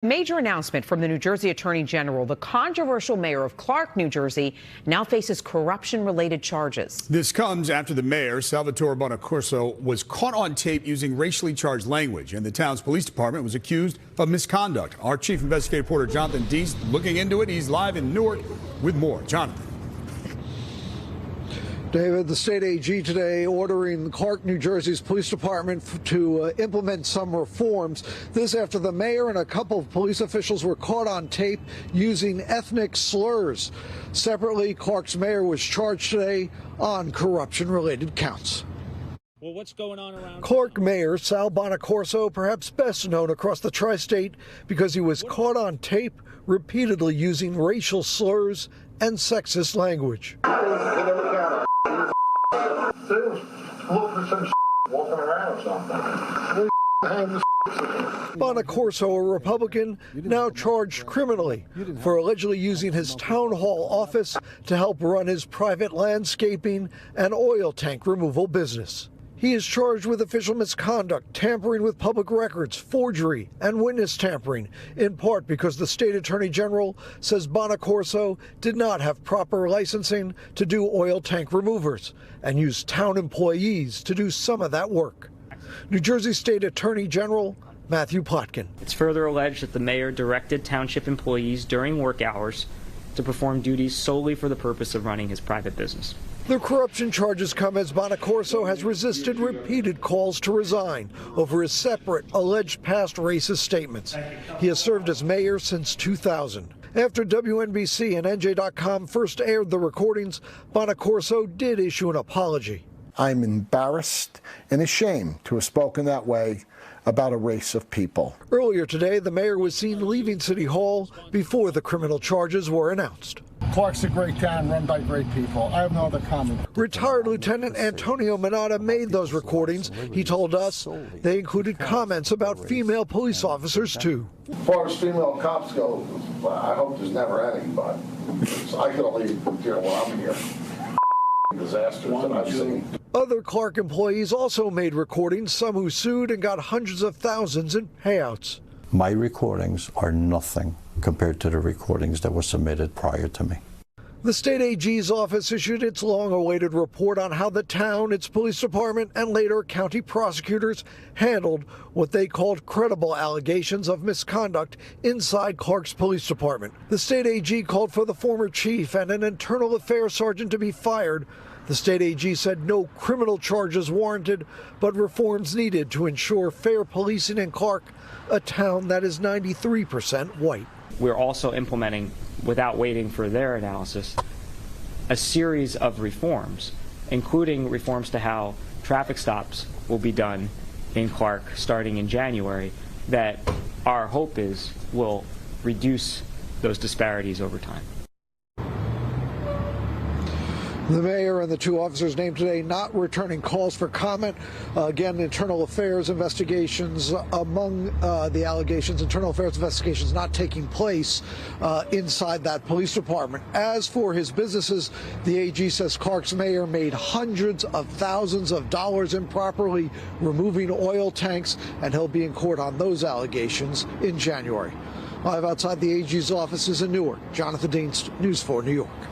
Major announcement from the New Jersey Attorney General. The controversial mayor of Clark, New Jersey, now faces corruption-related charges. This comes after the mayor, Salvatore Bonaccorso, was caught on tape using racially charged language, and the town's police department was accused of misconduct. Our chief investigative reporter, Jonathan Deese, looking into it. He's live in Newark with more. Jonathan. David, the state AG today ordering Clark, New Jersey's police department to implement some reforms. This after the mayor and a couple of police officials were caught on tape using ethnic slurs. Separately, Clark's mayor was charged today on corruption-related counts. Well, what's going on around Clark Mayor Sal Bonaccorso, perhaps best known across the tri-state because he was caught on tape repeatedly using racial slurs and sexist language. Look for some walking around or something. Bonaccorso, a Republican, now charged criminally for allegedly using his town hall office to help run his private landscaping and oil tank removal business. He is charged with official misconduct, tampering with public records, forgery, and witness tampering, in part because the state attorney general says Bonaccorso did not have proper licensing to do oil tank removers and used town employees to do some of that work. New Jersey State Attorney General Matthew Plotkin. It's further alleged that the mayor directed township employees during work hours to perform duties solely for the purpose of running his private business. The corruption charges come as Bonaccorso has resisted repeated calls to resign over his separate alleged past racist statements. He has served as mayor since 2000. After WNBC and NJ.com first aired the recordings, Bonaccorso did issue an apology. I'm embarrassed and ashamed to have spoken that way about a race of people. Earlier today, the mayor was seen leaving City Hall before the criminal charges were announced. Clark's a great town run by great people. I have no other comment. Retired Lieutenant Antonio Manata made those recordings. He told us they included comments about female police officers, too. As far as female cops go, I hope there's never any, but I can only hear while I'm here. Disasters that I've seen. Other Clark employees also made recordings, some who sued and got hundreds of thousands in payouts. My recordings are nothing compared to the recordings that were submitted prior to me. The state AG's office issued its long-awaited report on how the town, its police department, and later county prosecutors handled what they called credible allegations of misconduct inside Clark's police department. The state AG called for the former chief and an internal affairs sergeant to be fired. The state AG said no criminal charges warranted, but reforms needed to ensure fair policing in Clark, a town that is 93% white. We're also implementing, without waiting for their analysis, a series of reforms, including reforms to how traffic stops will be done in Clark starting in January, that our hope is will reduce those disparities over time. The mayor and the two officers named today not returning calls for comment. Again, internal affairs investigations among the allegations, internal affairs investigations not taking place inside that police department. As for his businesses, the AG says Clark's mayor made hundreds of thousands of dollars improperly removing oil tanks, and he'll be in court on those allegations in January. Live outside the AG's offices in Newark, Jonathan Deese, News 4 New York.